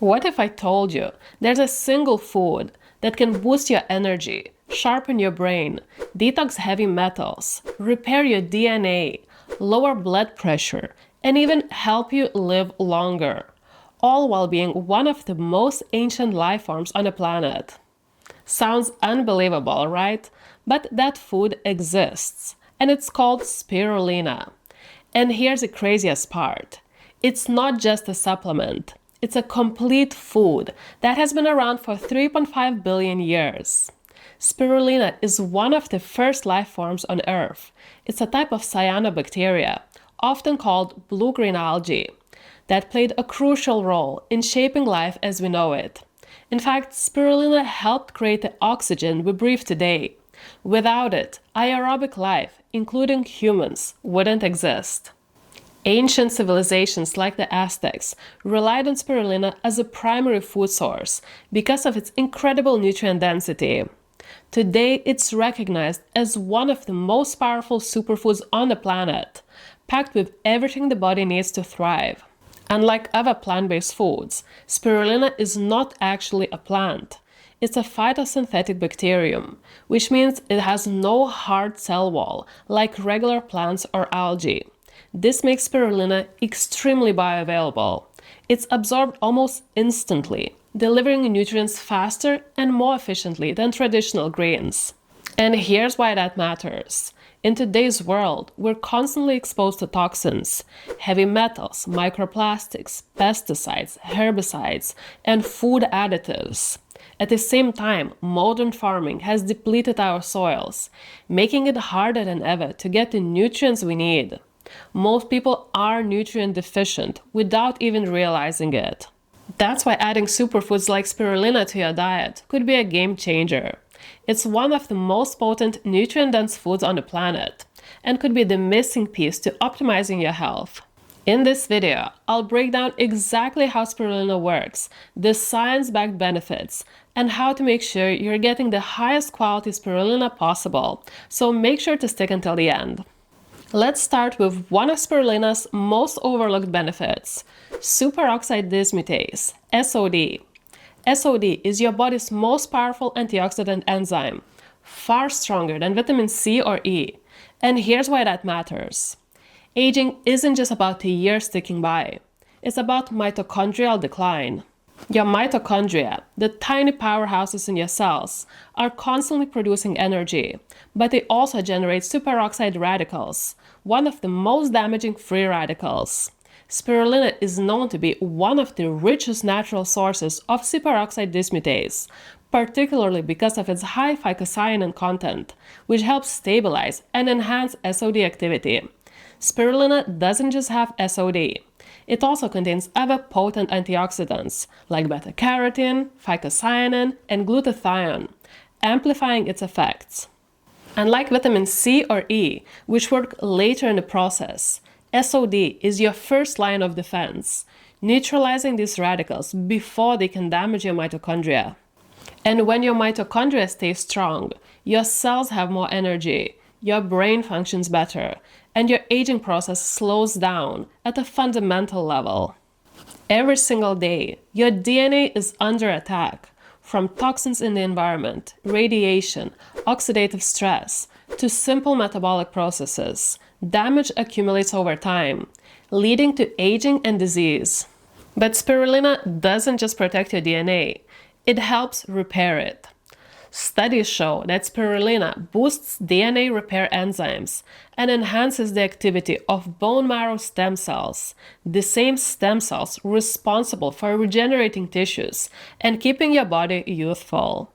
What if I told you there's a single food that can boost your energy, sharpen your brain, detox heavy metals, repair your DNA, lower blood pressure, and even help you live longer, all while being one of the most ancient life forms on the planet? Sounds unbelievable, right? But that food exists, and it's called spirulina. And here's the craziest part. It's not just a supplement. It's a complete food that has been around for 3.5 billion years. Spirulina is one of the first life forms on Earth. It's a type of cyanobacteria, often called blue-green algae, that played a crucial role in shaping life as we know it. In fact, spirulina helped create the oxygen we breathe today. Without it, aerobic life, including humans, wouldn't exist. Ancient civilizations like the Aztecs relied on spirulina as a primary food source because of its incredible nutrient density. Today, it's recognized as one of the most powerful superfoods on the planet, packed with everything the body needs to thrive. Unlike other plant-based foods, spirulina is not actually a plant. It's a phytosynthetic bacterium, which means it has no hard cell wall like regular plants or algae. This makes spirulina extremely bioavailable. It's absorbed almost instantly, delivering nutrients faster and more efficiently than traditional greens. And here's why that matters. In today's world, we're constantly exposed to toxins, heavy metals, microplastics, pesticides, herbicides, and food additives. At the same time, modern farming has depleted our soils, making it harder than ever to get the nutrients we need. Most people are nutrient deficient without even realizing it. That's why adding superfoods like spirulina to your diet could be a game changer. It's one of the most potent nutrient-dense foods on the planet and could be the missing piece to optimizing your health. In this video, I'll break down exactly how spirulina works, the science-backed benefits, and how to make sure you're getting the highest quality spirulina possible, so make sure to stick until the end. Let's start with one of spirulina's most overlooked benefits, superoxide dismutase, SOD. SOD is your body's most powerful antioxidant enzyme, far stronger than vitamin C or E. And here's why that matters. Aging isn't just about the years ticking by. It's about mitochondrial decline. Your mitochondria, the tiny powerhouses in your cells, are constantly producing energy, but they also generate superoxide radicals, one of the most damaging free radicals. Spirulina is known to be one of the richest natural sources of superoxide dismutase, particularly because of its high phycocyanin content, which helps stabilize and enhance SOD activity. Spirulina doesn't just have SOD. It also contains other potent antioxidants like beta-carotene, phycocyanin, and glutathione, amplifying its effects. Unlike vitamin C or E, which work later in the process, SOD is your first line of defense, neutralizing these radicals before they can damage your mitochondria. And when your mitochondria stay strong, your cells have more energy, your brain functions better, and your aging process slows down at a fundamental level. Every single day, your DNA is under attack, from toxins in the environment, radiation, oxidative stress, to simple metabolic processes. Damage accumulates over time, leading to aging and disease. But spirulina doesn't just protect your DNA, it helps repair it. Studies show that spirulina boosts DNA repair enzymes and enhances the activity of bone marrow stem cells, the same stem cells responsible for regenerating tissues and keeping your body youthful.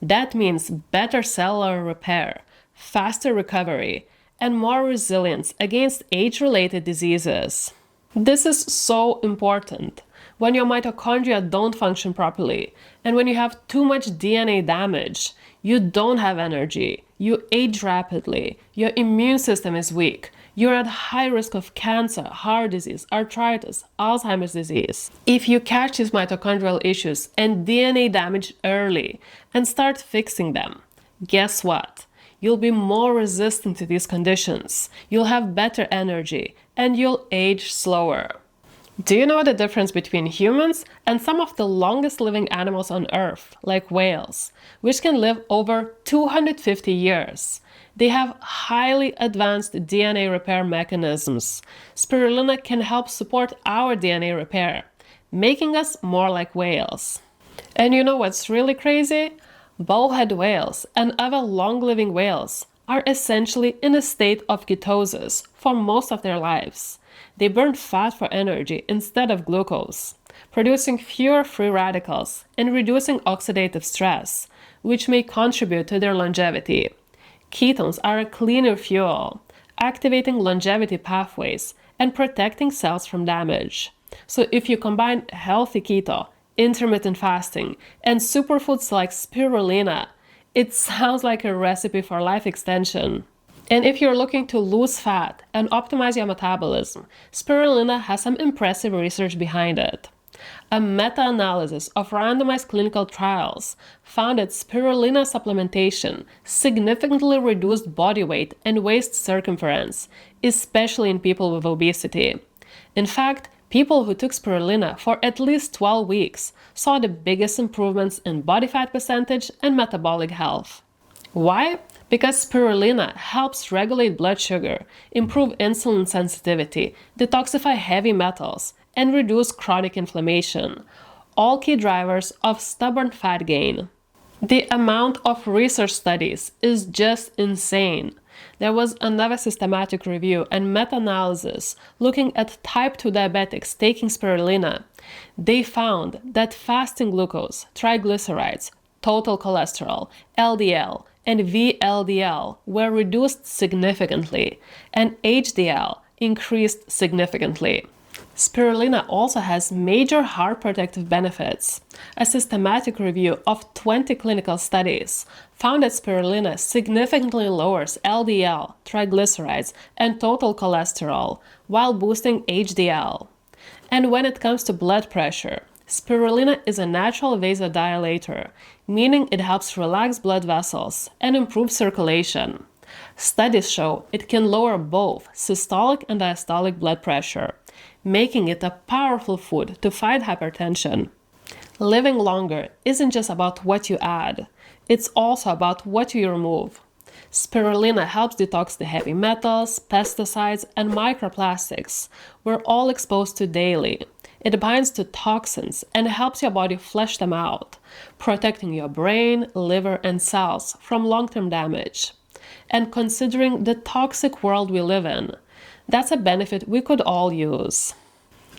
That means better cellular repair, faster recovery, and more resilience against age-related diseases. This is so important. When your mitochondria don't function properly, and when you have too much DNA damage, you don't have energy, you age rapidly, your immune system is weak, you're at high risk of cancer, heart disease, arthritis, Alzheimer's disease. If you catch these mitochondrial issues and DNA damage early and start fixing them, guess what? You'll be more resistant to these conditions, you'll have better energy, and you'll age slower. Do you know the difference between humans and some of the longest living animals on Earth, like whales, which can live over 250 years? They have highly advanced DNA repair mechanisms. Spirulina can help support our DNA repair, making us more like whales. And you know what's really crazy? Bowhead whales and other long-living whales are essentially in a state of ketosis for most of their lives. They burn fat for energy instead of glucose, producing fewer free radicals and reducing oxidative stress, which may contribute to their longevity. Ketones are a cleaner fuel, activating longevity pathways and protecting cells from damage. So if you combine healthy keto, intermittent fasting, and superfoods like spirulina, it sounds like a recipe for life extension. And if you're looking to lose fat and optimize your metabolism, spirulina has some impressive research behind it. A meta-analysis of randomized clinical trials found that spirulina supplementation significantly reduced body weight and waist circumference, especially in people with obesity. In fact, people who took spirulina for at least 12 weeks saw the biggest improvements in body fat percentage and metabolic health. Why? Because spirulina helps regulate blood sugar, improve insulin sensitivity, detoxify heavy metals, and reduce chronic inflammation, all key drivers of stubborn fat gain. The amount of research studies is just insane. There was another systematic review and meta-analysis looking at type 2 diabetics taking spirulina. They found that fasting glucose, triglycerides, total cholesterol, LDL, and VLDL were reduced significantly, and HDL increased significantly. Spirulina also has major heart protective benefits. A systematic review of 20 clinical studies found that spirulina significantly lowers LDL, triglycerides, and total cholesterol while boosting HDL. And when it comes to blood pressure, spirulina is a natural vasodilator, meaning it helps relax blood vessels and improve circulation. Studies show it can lower both systolic and diastolic blood pressure, making it a powerful food to fight hypertension. Living longer isn't just about what you add, it's also about what you remove. Spirulina helps detox the heavy metals, pesticides, and microplastics we're all exposed to daily. It binds to toxins and helps your body flush them out, protecting your brain, liver, and cells from long-term damage. And considering the toxic world we live in, that's a benefit we could all use.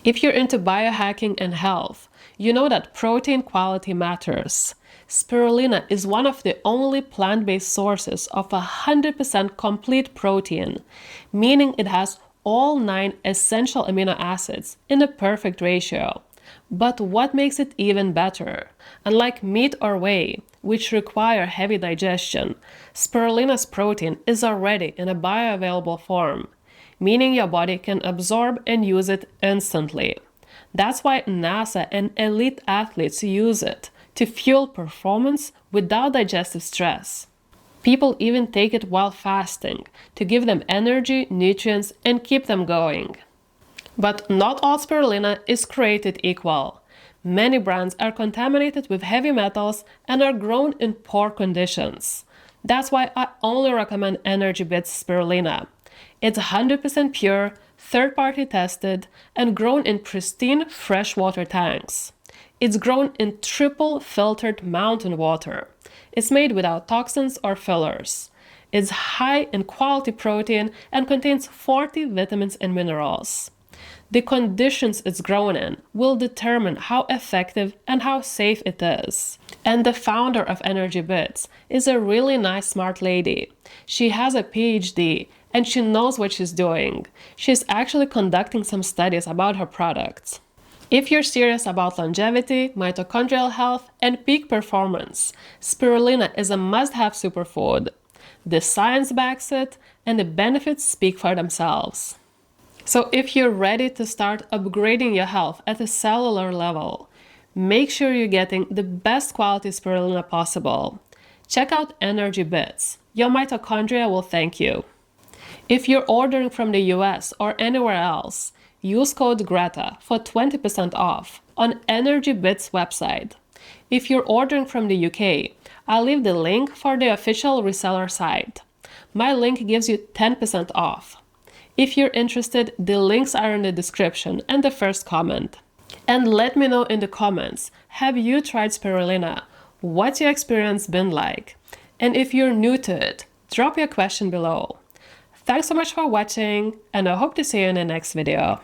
If you're into biohacking and health, you know that protein quality matters. Spirulina is one of the only plant-based sources of 100% complete protein, meaning it has all 9 essential amino acids in a perfect ratio. But what makes it even better? Unlike meat or whey, which require heavy digestion, spirulina's protein is already in a bioavailable form, meaning your body can absorb and use it instantly. That's why NASA and elite athletes use it to fuel performance without digestive stress. People even take it while fasting to give them energy, nutrients, and keep them going. But not all spirulina is created equal. Many brands are contaminated with heavy metals and are grown in poor conditions. That's why I only recommend EnergyBits spirulina. It's 100% pure, third-party tested, and grown in pristine freshwater tanks. It's grown in triple filtered mountain water. It's made without toxins or fillers. It's high in quality protein and contains 40 vitamins and minerals. The conditions it's grown in will determine how effective and how safe it is. And the founder of EnergyBits is a really nice, smart lady. She has a PhD and she knows what she's doing. She's actually conducting some studies about her products. If you're serious about longevity, mitochondrial health, and peak performance, spirulina is a must-have superfood. The science backs it, and the benefits speak for themselves. So if you're ready to start upgrading your health at a cellular level, make sure you're getting the best quality spirulina possible. Check out EnergyBits. Your mitochondria will thank you. If you're ordering from the US or anywhere else, use code GRETA for 20% off on EnergyBits website. If you're ordering from the UK, I'll leave the link for the official reseller site. My link gives you 10% off. If you're interested, the links are in the description and the first comment. And let me know in the comments, have you tried spirulina? What's your experience been like? And if you're new to it, drop your question below. Thanks so much for watching, and I hope to see you in the next video.